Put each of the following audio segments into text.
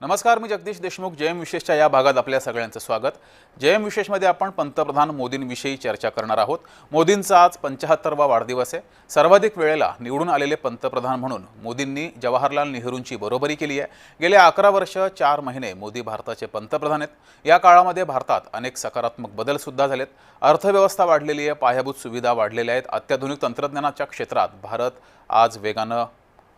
नमस्कार, मी जगदीश देशमुख. जयम विशेषच्या या भागात आपल्या सगळ्यांचं स्वागत. जयम विशेषमध्ये आपण पंतप्रधान मोदींविषयी चर्चा करणार आहोत. मोदींचा आज 75वा वाढदिवस आहे. सर्वाधिक वेळेला निवडून आलेले पंतप्रधान म्हणून मोदींनी जवाहरलाल नेहरूंची बरोबरी केली आहे. गेले 11 वर्ष 4 महिने मोदी भारताचे पंतप्रधान आहेत. या काळामध्ये भारतात अनेक सकारात्मक बदल सुद्धा झालेत. अर्थव्यवस्था वाढलेली आहे, पायाभूत सुविधा वाढलेल्या आहेत. अत्याधुनिक तंत्रज्ञानाच्या क्षेत्रात भारत आज वेगानं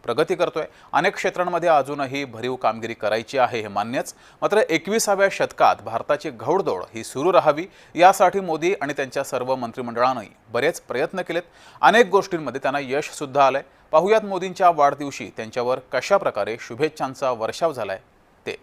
प्रगती करतोय. अनेक क्षेत्रांमध्ये अजूनही भरीव कामगिरी करायची आहे, हे मान्यच. मात्र 21व्या शतकात भारताची घौडदौड ही सुरू राहावी यासाठी मोदी आणि त्यांच्या सर्व मंत्रिमंडळाने बरेच प्रयत्न केलेत. अनेक गोष्टींमध्ये त्यांना यश सुद्धा आलंय. पाहुयात मोदींच्या वाढदिवशी त्यांच्यावर कशा प्रकारे शुभेच्छांचा वर्षाव झालाय ते.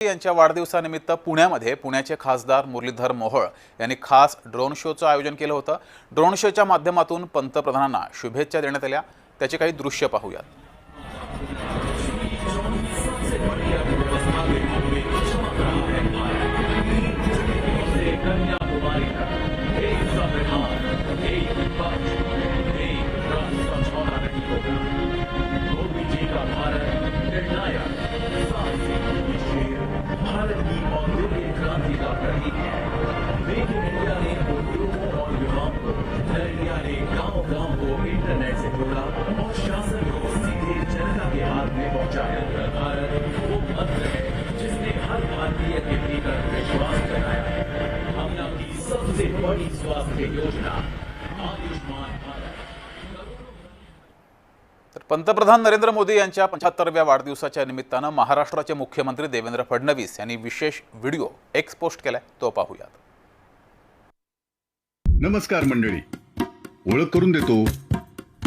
यांच्या वाढदिवसानिमित्त पुण्यामध्ये पुण्याचे खासदार मुरलीधर मोहोळ यांनी खास ड्रोन शोचं आयोजन केलं होतं. ड्रोन शोच्या माध्यमातून पंतप्रधानांना शुभेच्छा देण्यात आल्या. त्याचे काही दृश्य पाहूयात. इंटरनेट से जोड़ा और शासन को सीधे जनता के हाथ में पहुंचाया। भारत वो मंत्र है जिसने हर भारतीय के भीतर विश्वास जगाया है। हमने की सबसे बड़ी स्वास्थ्य योजना आयुष्मान भारत। तर पंतप्रधान नरेंद्र मोदी यांच्या 75व्या वाढदिवसाच्या निमित्तानं महाराष्ट्राचे मुख्यमंत्री देवेंद्र फडणवीस यांनी विशेष व्हिडिओ एक्स पोस्ट केलाय. तो पाहूयात. नमस्कार मंडळी, ओळख करून देतो.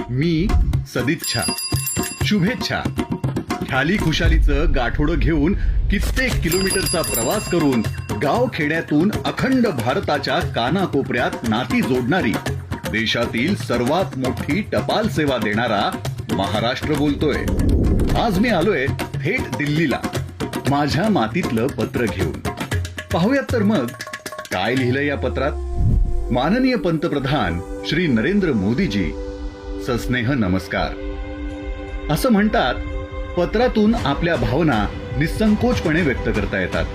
मी सदिच्छा, शुभेच्छा. ख्याली खुशालीचं गाठोडं घेऊन कित्येक किलोमीटरचा प्रवास करून गाव खेड्यातून अखंड भारताच्या कानाकोपऱ्यात नाती जोडणारी देशातील सर्वात मोठी टपाल सेवा देणारा महाराष्ट्र बोलतोय. आज मी आलोय थेट दिल्लीला माझ्या मातीतलं पत्र घेऊन. पाहूयात तर मग काय लिहिलं या पत्रात. माननीय पंतप्रधान श्री नरेंद्र मोदीजी, सस्नेह नमस्कार. असं म्हणतात, पत्रातून आपल्या भावना निसंकोचपणे व्यक्त करता येतात.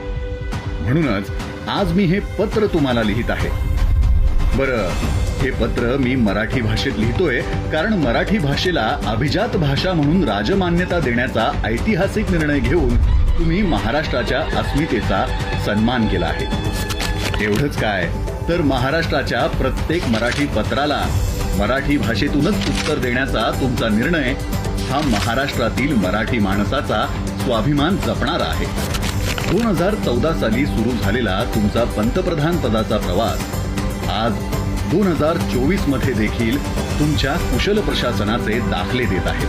म्हणूनच आज मी हे पत्र तुम्हाला लिहित आहे. बरं, हे पत्र मी मराठी भाषेत लिहितोय कारण मराठी भाषेला अभिजात भाषा म्हणून राजमान्यता देण्याचा ऐतिहासिक निर्णय घेऊन तुम्ही महाराष्ट्राच्या अस्मितेचा सन्मान केला आहे. एवढंच काय, तर महाराष्ट्राच्या प्रत्येक मराठी पत्राला मराठी भाषेतूनच उत्तर देण्याचा तुमचा निर्णय हा महाराष्ट्रातील मराठी माणसाचा स्वाभिमान जपणारा आहे. 2014 साली सुरू झालेला तुमचा पंतप्रधान पदाचा प्रवास आज 2024 मध्ये देखील तुमच्या कुशल प्रशासनाचे दाखले देत आहे.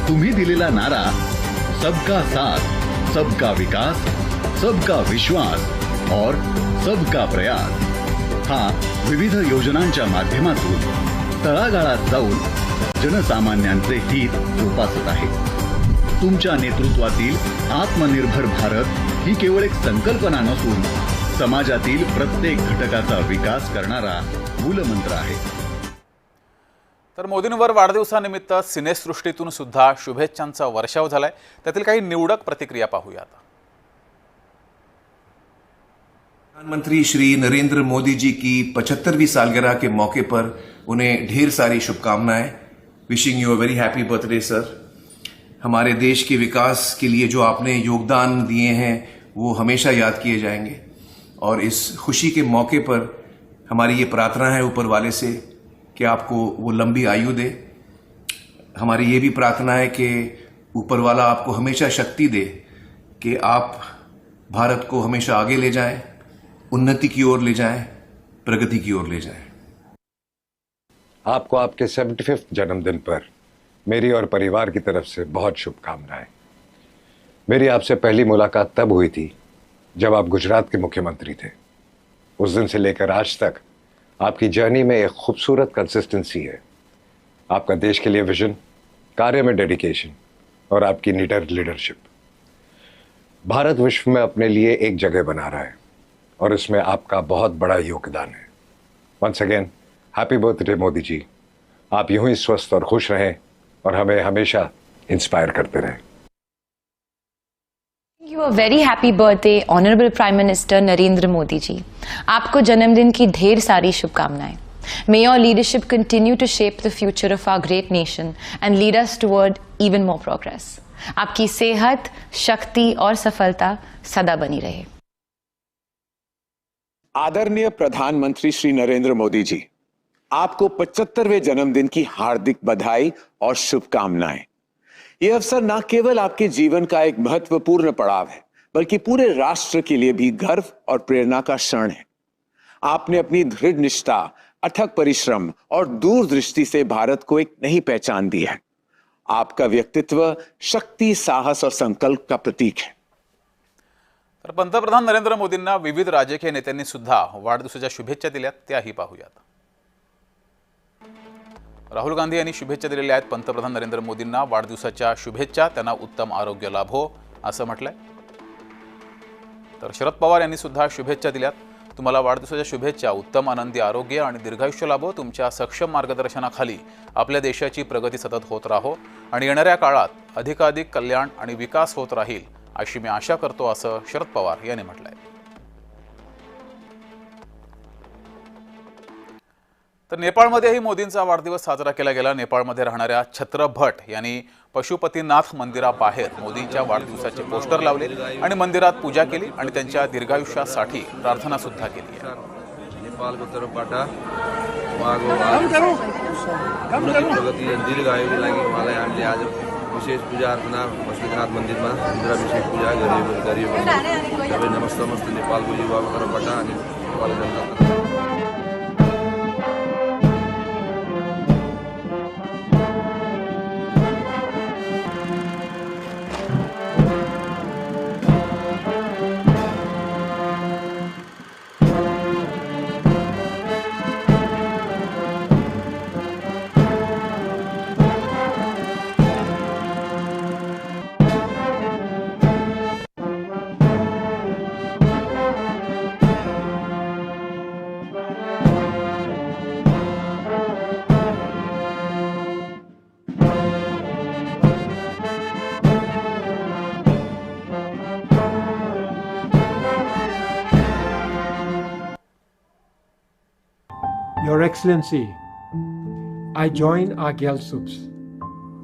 तुम्ही दिलेला नारा सबका साथ, सबका विकास, सबका विश्वास और सबका प्रयास हा विविध योजनांच्या माध्यमातून तळागाळात जाऊन जनसामान्यांचे हित जोपासत आहे. तुमच्या नेतृत्वातील आत्मनिर्भर भारत ही केवळ एक संकल्पना नसून समाजातील प्रत्येक घटकाचा विकास करणारा मूलमंत्र आहे. तर मोदींवर वाढदिवसानिमित्त सिनेसृष्टीतून सुद्धा शुभेच्छांचा वर्षाव झालाय. त्यातील काही निवडक प्रतिक्रिया पाहूयात. प्रधानमंत्री श्री नरेंद्र मोदी जी की 75वीं सालगिरह के मौके पर उन्हें ढेर सारी शुभकामनाएं. Wishing you a very happy birthday sir. हमारे देश के विकास के लिए जो आपने योगदान दिए हैं वो हमेशा याद किए जाएंगे और इस खुशी के मौके पर हमारी ये प्रार्थना है ऊपर वाले से कि आपको वो लंबी आयु दे. हमारी ये भी प्रार्थना है कि ऊपर वाला आपको हमेशा शक्ति दे कि आप भारत को हमेशा आगे ले जाएं, उन्नति की ओर ले जाएं, प्रगति की ओर ले जाएं. आपको आपके 75वें जन्मदिन पर मेरी और परिवार की तरफ से बहुत शुभकामनाएं. मेरी आपसे पहली मुलाकात तब हुई थी जब आप गुजरात के मुख्यमंत्री थे. उस दिन से लेकर आज तक आपकी जर्नी में एक खूबसूरत कंसिस्टेंसी है। आपका देश के लिए विजन, कार्य में डेडिकेशन और आपकी निडर लीडरशिप भारत विश्व में अपने लिए एक जगह बना रहा है और इसमें आपका बहुत बड़ा योगदान है। वंस again happy birthday Modi ji. आप यूं ही स्वस्थ और खुश रहें और हमें हमेशा इंस्पायर करते रहें। You a very happy birthday, Honorable Prime Minister Narendra Modi ji. आपको जन्मदिन की ढेर सारी शुभकामनाएं. May your leadership continue to shape the future of our great nation and lead us toward even more progress. आपकी सेहत, शक्ति और सफलता सदा बनी रहे. आदरणीय प्रधानमंत्री श्री नरेंद्र मोदी जी, आपको 75वें जन्मदिन की हार्दिक बधाई और शुभकामनाएं। यह अवसर न केवल आपके जीवन का एक महत्वपूर्ण पड़ाव है, बल्कि पूरे राष्ट्र के लिए भी गर्व और प्रेरणा का क्षण है। आपने अपनी दृढ़ निष्ठा, अथक परिश्रम और दूरदृष्टि से भारत को एक नई पहचान दी है। आपका व्यक्तित्व शक्ति, साहस और संकल्प का प्रतीक है। तर पंतप्रधान नरेंद्र मोदींना विविध राजकीय नेत्यांनी सुद्धा वाढदिवसाच्या शुभेच्छा दिल्यात, त्याही पाहूयात। राहुल गांधी यांनी शुभेच्छा दिलेल्या आहेत पंतप्रधान नरेंद्र मोदींना वाढदिवसाच्या शुभेच्छा, त्यांना उत्तम आरोग्य लाभो असं म्हटलंय। तर शरद पवार यांनी सुद्धा शुभेच्छा दिल्यात, तुम्हाला वाढदिवसाच्या शुभेच्छा, उत्तम आनंदी आरोग्य आणि दीर्घायुष्य लाभो, तुमच्या सक्षम मार्गदर्शनाखाली आपल्या देशाची प्रगती सतत होत राहो आणि येणाऱ्या काळात अधिकाधिक कल्याण आणि विकास होत राहील अशी मी आशा करतो असं शरद पवार यांनी म्हटलंय। तर नेपाळमध्येही मोदींचा वाढदिवस साजरा केला गेला। नेपाळमध्ये राहणाऱ्या छत्र भट यांनी पशुपतीनाथ मंदिराबाहेर मोदींच्या वाढदिवसाचे पोस्टर लावले आणि मंदिरात पूजा केली आणि त्यांच्या दीर्घायुष्यासाठी प्रार्थना सुद्धा केली आहे। नेपालको तर्फबाट उहाँको प्रगति र दीर्घायुको लागि उहाँलाई हामीले आज विशेष पूजा अर्चना पशुपतिनाथ मन्दिरमा रुद्राभिषेक पूजा गरियो। सबै नमस्ते नेपालको युवाको तर्फबाट अनि नेपाली जनताको Your Excellency, I join our Gyalsups,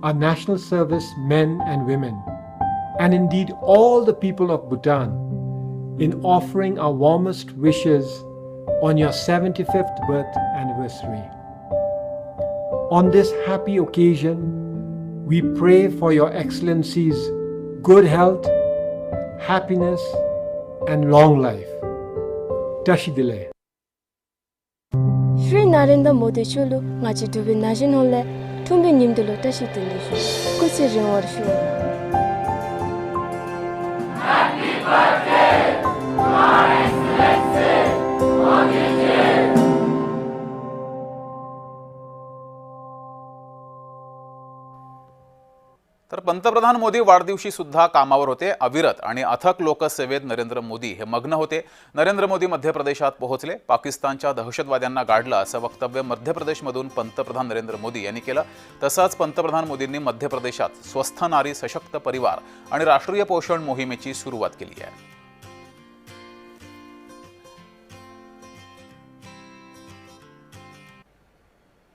our national service men and women, and indeed all the people of Bhutan in offering our warmest wishes on your 75th birth anniversary. On this happy occasion, we pray for Your Excellency's good health, happiness, and long life. Tashidile. Shri Narendra Modi chulu ngachi dubi najin holle tumbi nimdelo tashi tilishu kusi ringwar shu. Happy birthday, Your Excellency Modi ji. तर पंतप्रधान मोदी वाढदिवशी सुद्धा कामावर होते। अविरत आणि अथक लोकसेवेत नरेंद्र मोदी हे मग्न होते। नरेंद्र मोदी मध्य प्रदेशात पोहोचले, पाकिस्तानच्या दहशतवाद्यांना गाडलं असं वक्तव्य मध्य प्रदेशमधून पंतप्रधान नरेंद्र मोदी यांनी केलं। तसंच पंतप्रधान मोदींनी मध्य प्रदेशात स्वस्थ नारी सशक्त परिवार आणि राष्ट्रीय पोषण मोहिमेची सुरुवात केली आहे।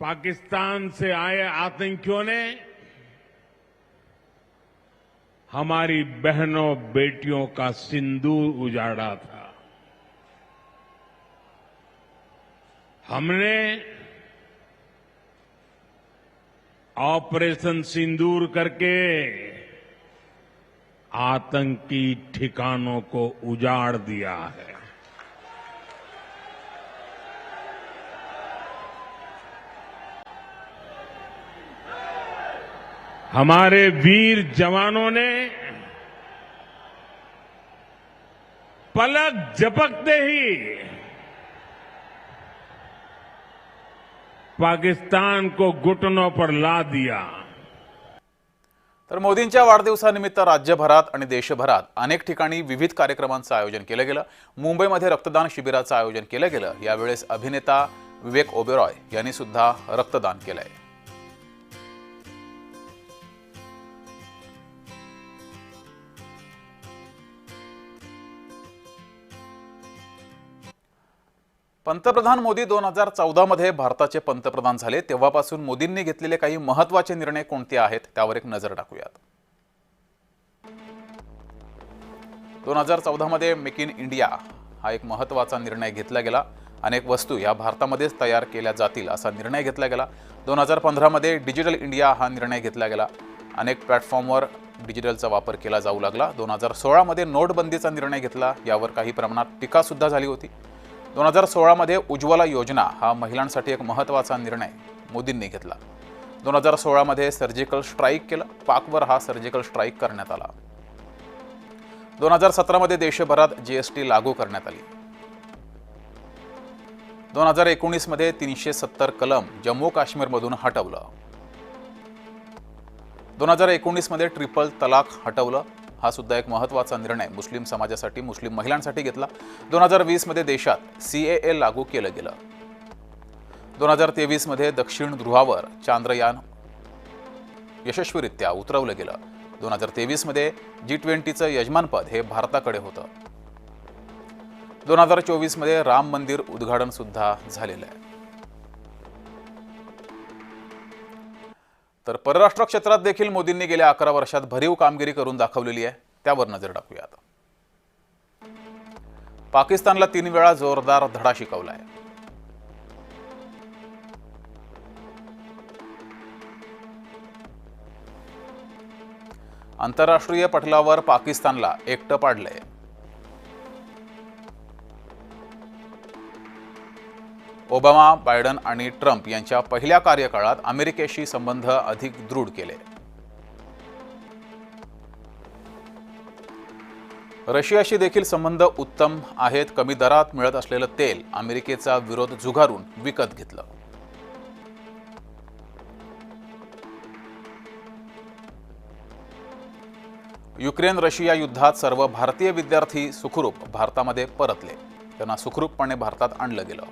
पाकिस्तान से आए आतंकियों ने हमारी बहनों बेटियों का सिंदूर उजाड़ा था। हमने ऑपरेशन सिंदूर करके आतंकी ठिकानों को उजाड़ दिया है। हमारे वीर जवानों ने पलक झपकते ही पाकिस्तान को घुटनों पर ला दिया। तर मोदींच्या वाढदिवसानिमित्त राज्यभरात आणि देशभरात अनेक ठिकाणी विविध कार्यक्रमांचं आयोजन केलं गेलं। मुंबईमध्ये रक्तदान शिबिराचं आयोजन केलं गेलं। यावेळेस अभिनेता विवेक ओबेरॉय यांनी सुद्धा रक्तदान केलंय। पंतप्रधान मोदी 2014 मध्ये भारताचे पंतप्रधान झाले तेव्हापासून मोदींनी घेतलेले काही महत्त्वाचे निर्णय कोणते आहेत त्यावर एक नजर टाकूयात। 2014 मध्ये मेक इन इंडिया हा एक महत्त्वाचा निर्णय घेतला गेला। अनेक वस्तू या भारतामध्येच तयार केल्या जातील असा निर्णय घेतला गेला। 2015 मध्ये डिजिटल इंडिया हा निर्णय घेतला गेला। अनेक प्लॅटफॉर्मवर डिजिटलचा वापर केला जाऊ लागला। 2016 मध्ये नोटबंदीचा निर्णय घेतला, यावर काही प्रमाणात टीका सुद्धा झाली होती। 2016 मध्ये उज्ज्वला योजना हा महिलांसाठी एक महत्त्वाचा निर्णय मोदींनी घेतला। 2016 मध्ये सर्जिकल स्ट्राईक केलं, पाकवर हा सर्जिकल स्ट्राईक करण्यात आला। 2017 मध्ये देशभरात जीएसटी लागू करण्यात आली। 2019 मध्ये 370 कलम जम्मू काश्मीरमधून हटवलं। 2019 मध्ये ट्रिपल तलाक हटवलं, हा सुद्धा एक महत्त्वाचा निर्णय मुस्लिम समाजासाठी, मुस्लिम महिलांसाठी घेतला। 2020 मध्ये देशात सीएए लागू केलं गेलं। 2023 मध्ये दक्षिण ध्रुवावर चांद्रयान यशस्वीरित्या उतरवलं गेलं। 2023 मध्ये G20चं यजमानपद हे भारताकडे होतं। 2024 मध्ये राम मंदिर उद्घाटन सुद्धा झालेलं आहे। तर परराष्ट्र क्षेत्रात देखील मोदींनी गेल्या 11 वर्षात भरीव कामगिरी करून दाखवलेली आहे, त्यावर नजर टाकूयात। पाकिस्तानला 3 वेळा जोरदार धडा शिकवलाय। आंतरराष्ट्रीय पटलावर पाकिस्तानला एकटं पाडलंय। ओबामा, बायडन आणि ट्रम्प यांच्या पहिल्या कार्यकाळात अमेरिकेशी संबंध अधिक दृढ केले। रशियाशी देखील संबंध उत्तम आहेत। कमी दरात मिळत असलेलं तेल अमेरिकेचा विरोध झुगारून विकत घेतलं। युक्रेन रशिया युद्धात सर्व भारतीय विद्यार्थी सुखरूप भारतामध्ये परतले, त्यांना सुखरूपपणे भारतात आणलं गेलं।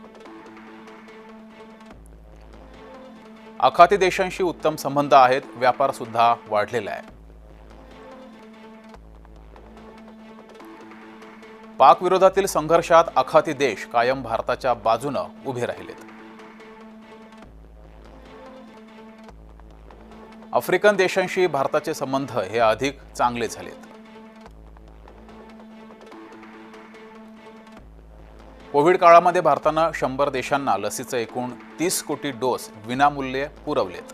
आखाती देशांशी उत्तम संबंध आहेत, व्यापार सुद्धा वाढलेला आहे। पाक विरोधातील संघर्षात आखाती देश कायम भारताच्या बाजूने उभे राहिलेत। आफ्रिकन देशांशी भारताचे संबंध हे अधिक चांगले झालेत। कोविड काळामध्ये भारतानं 100 देशांना लसीचे एकूण 30 कोटी डोस विनामूल्य पुरवलेत।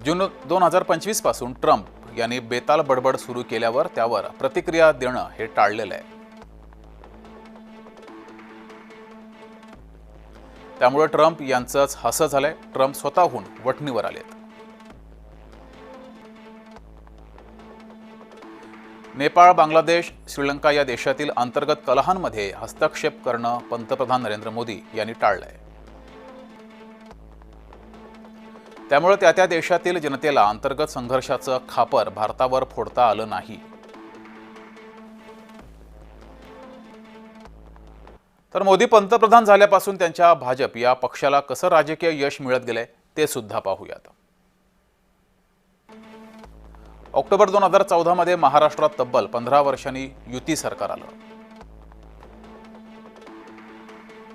जून 2025 पासून ट्रम्प यांनी बेताल बडबड सुरू केल्यावर त्यावर प्रतिक्रिया देणं हे टाळलेलं आहे। त्यामुळे ट्रम्प यांचंच हसं झालंय। ट्रम्प स्वतःहून वठणीवर आलेत। नेपाळ, बांगलादेश, श्रीलंका या देशातील अंतर्गत कलहांमध्ये हस्तक्षेप करणं पंतप्रधान नरेंद्र मोदी यांनी टाळलंय। त्यामुळे त्या देशातील जनतेला अंतर्गत संघर्षाचं खापर भारतावर फोडता आलं नाही। तर मोदी पंतप्रधान झाल्यापासून त्यांच्या भाजप या पक्षाला कसं राजकीय यश मिळत गेलंय ते सुद्धा पाहूयात। ऑक्टोबर 2014 मध्ये महाराष्ट्रात तब्बल 15 वर्षांनी युती सरकार आलं।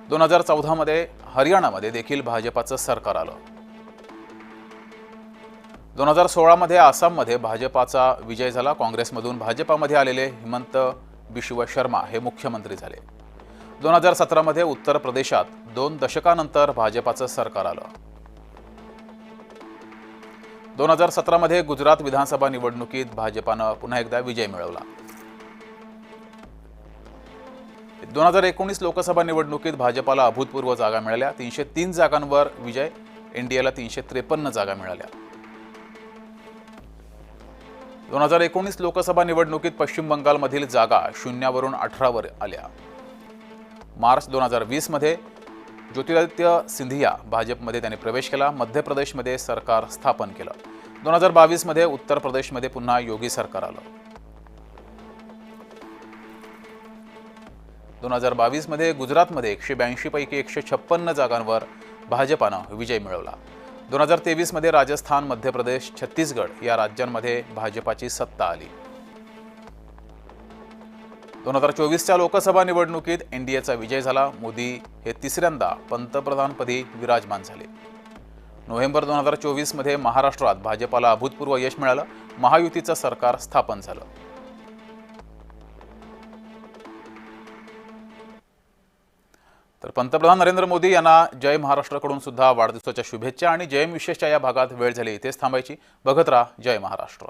2014 मध्ये हरियाणामध्ये देखील भाजपाचं सरकार आलं। 2016 मध्ये आसाममध्ये भाजपाचा विजय झाला। काँग्रेसमधून भाजपामध्ये आलेले हिमंत बिश्व शर्मा हे मुख्यमंत्री झाले। 2017 मध्ये उत्तर प्रदेशात 2 दशकानंतर भाजपाचं सरकार आलं। 2017 मध्ये गुजरात विधानसभा निवडणुकीत भाजपानं पुन्हा एकदा विजय मिळवला। 2019 लोकसभा निवडणुकीत भाजपाला अभूतपूर्व जागा मिळाल्या। 303 जागांवर विजय, एनडीएला 353 जागा मिळाल्या। 2019 लोकसभा निवडणुकीत पश्चिम बंगालमधील जागा 0 वरून 18 वर आल्या। मार्च 2020मध्ये ज्योतिरादित्य सिंधिया भाजपमध्ये त्यांनी प्रवेश केला. मध्य प्रदेशमध्ये सरकार स्थापन केलं. 2022मध्ये उत्तर प्रदेशमध्ये पुन्हा योगी सरकार आलं. 2022मध्ये गुजरातमध्ये 182 पैकी 156 जागांवर भाजपानं विजय मिळवला. 2023मध्ये राजस्थान, मध्य प्रदेश, छत्तीसगड या राज्यांमध्ये भाजपाची सत्ता आली. 2024च्या लोकसभा निवडणुकीत एनडीएचा विजय झाला. मोदी हे तिसऱ्यांदा पंतप्रधानपदी विराजमान झाले. नोव्हेंबर 2024मध्ये महाराष्ट्रात भाजपाला अभूतपूर्व यश मिळालं. महायुतीचं सरकार स्थापन झालं. तर पंतप्रधान नरेंद्र मोदी यांना जय महाराष्ट्रकडून सुद्धा वाढदिवसाच्या शुभेच्छा. आणि जयम विशेषच्या या भागात वेळ झाली इथेच थांबायची. बघत राहा जय महाराष्ट्र.